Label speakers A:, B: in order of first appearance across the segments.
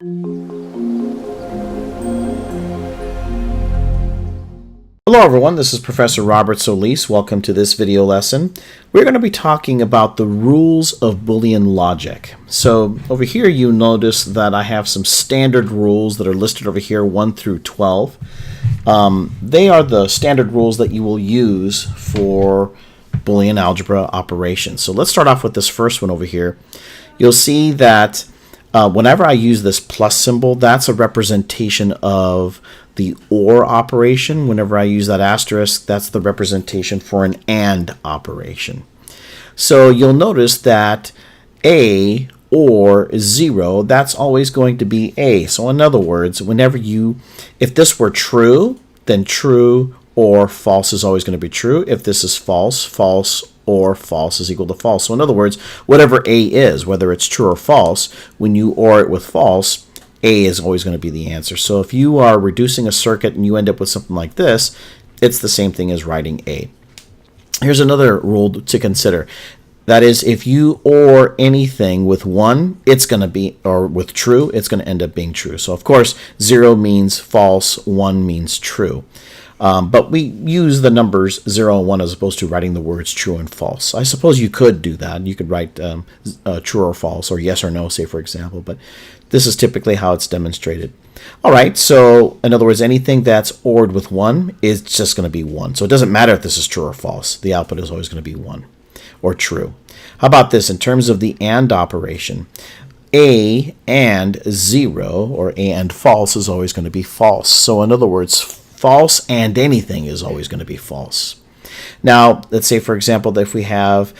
A: Hello everyone, this is Professor Robert Solis. Welcome to this video lesson. We're going to be talking about the rules of Boolean logic. So over here you notice that I have some standard rules that are listed over here 1 through 12. They are the standard rules that you will use for Boolean algebra operations. So let's start off with this first one over here. You'll see that whenever I use this plus symbol, that's a representation of the OR operation. Whenever I use that asterisk, that's the representation for an AND operation. So you'll notice that A or 0, that's always going to be A. So in other words, if this were true, then true or false is always going to be true. If this is false, false or false is equal to false. So in other words, whatever A is, whether it's true or false, when you OR it with false, A is always going to be the answer. So if you are reducing a circuit and you end up with something like this, it's the same thing as writing A. Here's another rule to consider. That is, if you OR anything with 1, it's going to be, or with true, it's going to end up being true. So of course, 0 means false, 1 means true. But we use the numbers 0 and 1 as opposed to writing the words true and false. I suppose you could do that. You could write true or false, or yes or no, say for example, but this is typically how it's demonstrated. All right, so in other words, anything that's ORed with 1 is just going to be 1. So it doesn't matter if this is true or false. The output is always going to be 1 or true. How about this in terms of the AND operation? A and 0, or A and false, is always going to be false. So in other words, false and anything is always going to be false. Now, let's say, for example, that if we have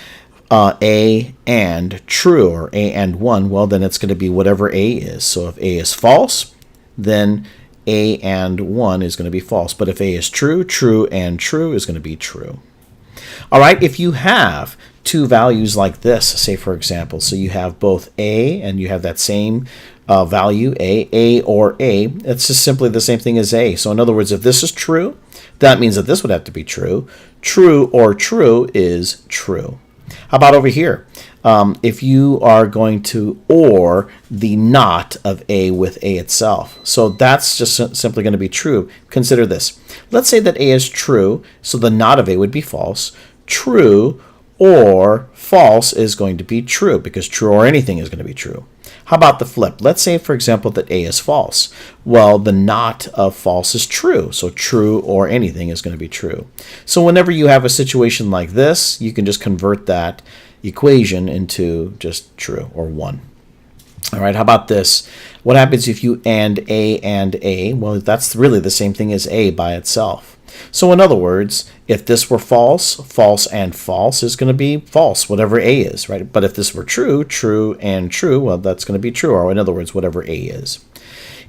A: A and true, or A and 1, well, then it's going to be whatever A is. So if A is false, then A and 1 is going to be false. But if A is true, true and true is going to be true. All right, if you have two values like this, say for example, so you have both A and you have that same value, A or A, it's just simply the same thing as A. So in other words, if this is true, that means that this would have to be true. True or true is true. How about over here? If you are going to OR the not of A with A itself. So that's just simply going to be true. Consider this. Let's say that A is true, so the not of A would be false. True or false is going to be true, because true or anything is going to be true. How about the flip? Let's say, for example, that A is false. Well, the not of false is true, so true or anything is going to be true. So whenever you have a situation like this, you can just convert that equation into just true, or 1. All right, how about this? What happens if you AND A and A? Well, that's really the same thing as A by itself. So in other words, if this were false, false and false is going to be false, whatever A is, right? But if this were true, true and true, well, that's going to be true, or in other words, whatever A is.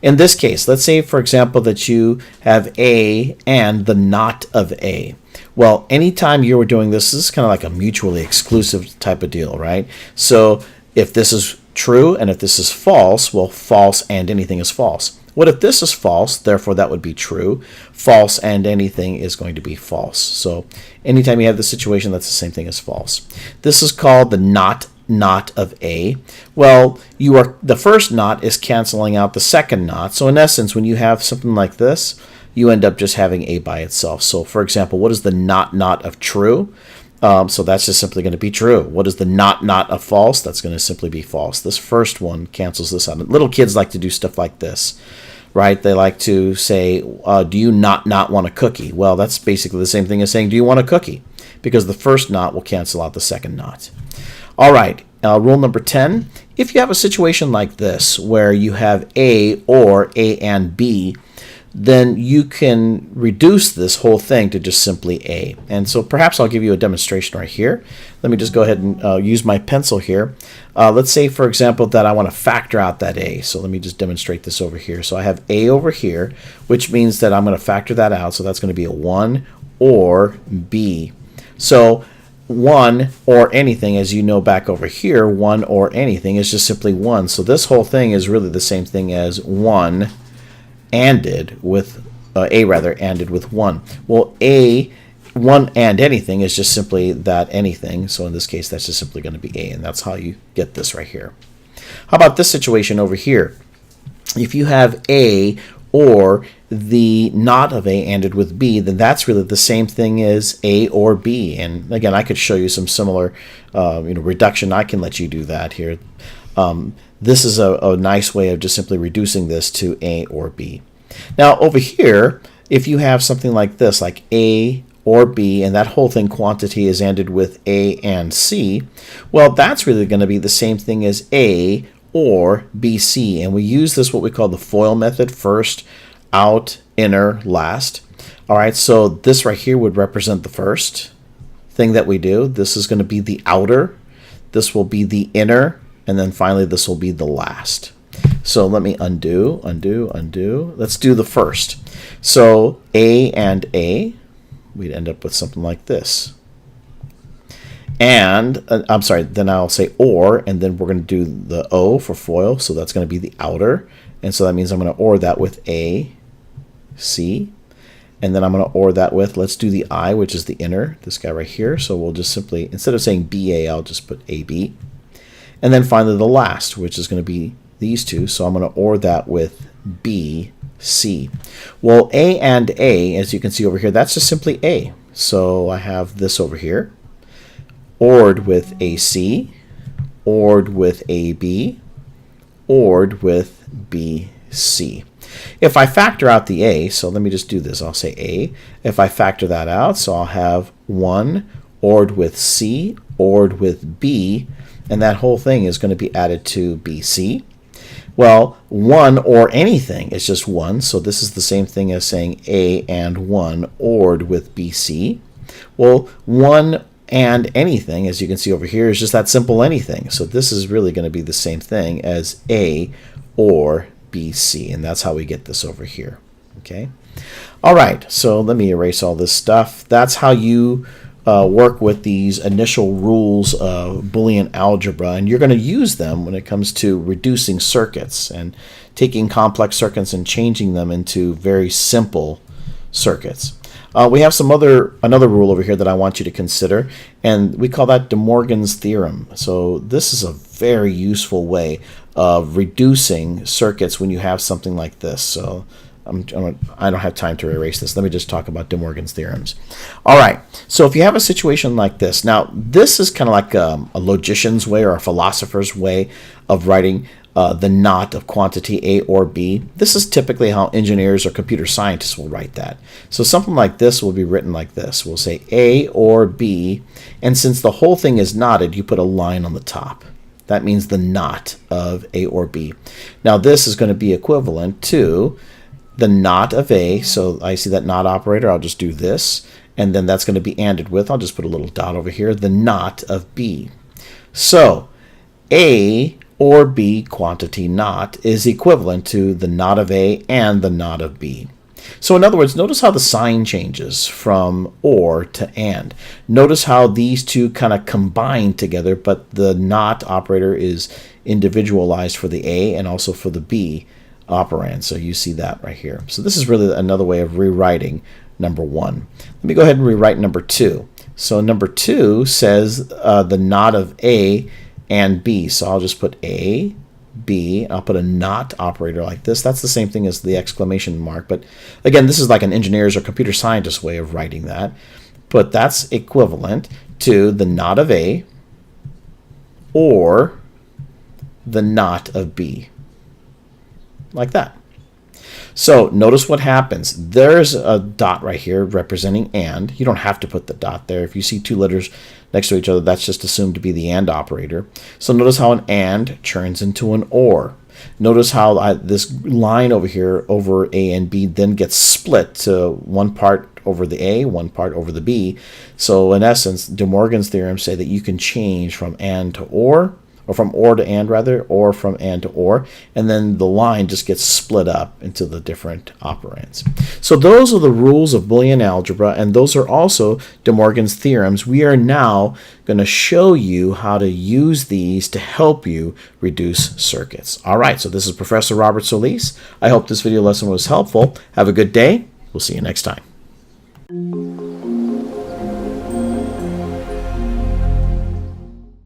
A: In this case, let's say, for example, that you have A and the not of A. Well, anytime you were doing this is kind of like a mutually exclusive type of deal, right? So if this is true and if this is false, well, false and anything is false. What if this is false? Therefore, that would be true. False and anything is going to be false. So anytime you have the situation, that's the same thing as false. This is called the not of A. Well, the first not is canceling out the second not. So in essence, when you have something like this, you end up just having A by itself. So for example, what is the not of true? So that's just simply going to be true. What is the not of false? That's going to simply be false. This first one cancels this out. Little kids like to do stuff like this, right? They like to say, do you not want a cookie? Well, that's basically the same thing as saying, do you want a cookie? Because the first not will cancel out the second not. All right, rule number 10. If you have a situation like this where you have A or A and B, then you can reduce this whole thing to just simply A. And so perhaps I'll give you a demonstration right here. Let me just go ahead and use my pencil here. Let's say, for example, that I want to factor out that A. So let me just demonstrate this over here. So I have A over here, which means that I'm going to factor that out. So that's going to be a 1 or B. So 1 or anything, as you know back over here, 1 or anything is just simply 1. So this whole thing is really the same thing as 1 ANDed with ANDed with 1. Well, 1 and anything is just simply that anything. So in this case, that's just simply going to be A, and that's how you get this right here. How about this situation over here? if you have A or the not of A ANDed with B, then that's really the same thing as A or B. And again, I could show you some similar reduction. I can let you do that here. This is a nice way of just simply reducing this to A or B. Now over here, if you have something like this, like A or B, and that whole thing quantity is ANDed with A and C, well, that's really going to be the same thing as A or BC. And we use this, what we call the FOIL method, first, out, inner, last. All right, so this right here would represent the first thing that we do. This is going to be the outer. This will be the inner. And then finally, this will be the last. So let me undo. Let's do the first. So A and A, we'd end up with something like this. And, I'm sorry, then I'll say OR, and then we're going to do the O for FOIL. So that's going to be the outer. And so that means I'm going to OR that with A, C. And then I'm going to OR that with, let's do the I, which is the inner, this guy right here. So we'll just simply, instead of saying BA, I'll just put AB. And then finally the last, which is going to be these two. So I'm going to OR that with BC. Well, A and A, as you can see over here, that's just simply A. So I have this over here. ORed with AC, ORed with AB, ORed with BC. If I factor out the A, so let me just do this. I'll say A. If I factor that out, so I'll have 1 ORed with C, ORed with B, and that whole thing is going to be added to BC. Well, 1 or anything is just 1, so this is the same thing as saying A and 1 ORed with BC. Well, 1 and anything, as you can see over here, is just that simple anything. So this is really going to be the same thing as A or BC, and that's how we get this over here. Okay. All right, so let me erase all this stuff. That's how you work with these initial rules of Boolean algebra, and you're going to use them when it comes to reducing circuits and taking complex circuits and changing them into very simple circuits. We have another rule over here that I want you to consider, and we call that De Morgan's theorem. So this is a very useful way of reducing circuits when you have something like this. So I don't have time to erase this. Let me just talk about De Morgan's theorems. All right, so if you have a situation like this, now this is kind of like a logician's way or a philosopher's way of writing the not of quantity A or B. This is typically how engineers or computer scientists will write that. So something like this will be written like this. We'll say A or B, and since the whole thing is knotted, you put a line on the top. That means the not of A or B. Now this is going to be equivalent to the not of A. So I see that not operator. I'll just do this, and then that's going to be ANDed with, I'll just put a little dot over here, the not of B. So A or B quantity not is equivalent to the not of A and the not of B. So in other words, notice how the sign changes from or to and. Notice how these two kind of combine together, but the not operator is individualized for the A and also for the B operand. So you see that right here. So this is really another way of rewriting number 1. Let me go ahead and rewrite number 2. So number 2 says the not of A and B. So I'll just put A, B, I'll put a not operator like this. That's the same thing as the exclamation mark, but again, this is like an engineer's or computer scientist way of writing that. But that's equivalent to the not of A or the not of B, like that. So notice what happens. There's a dot right here representing and. You don't have to put the dot there. If you see two letters next to each other, that's just assumed to be the and operator. So notice how an and turns into an or. Notice how this line over here over A and B then gets split to one part over the A, one part over the B. So in essence, De Morgan's theorems say that you can change from and to or from or to and rather, or from and to or, and then the line just gets split up into the different operands. So those are the rules of Boolean algebra, and those are also De Morgan's theorems. We are now going to show you how to use these to help you reduce circuits. All right, so this is Professor Robert Solis. I hope this video lesson was helpful. Have a good day. We'll see you next time.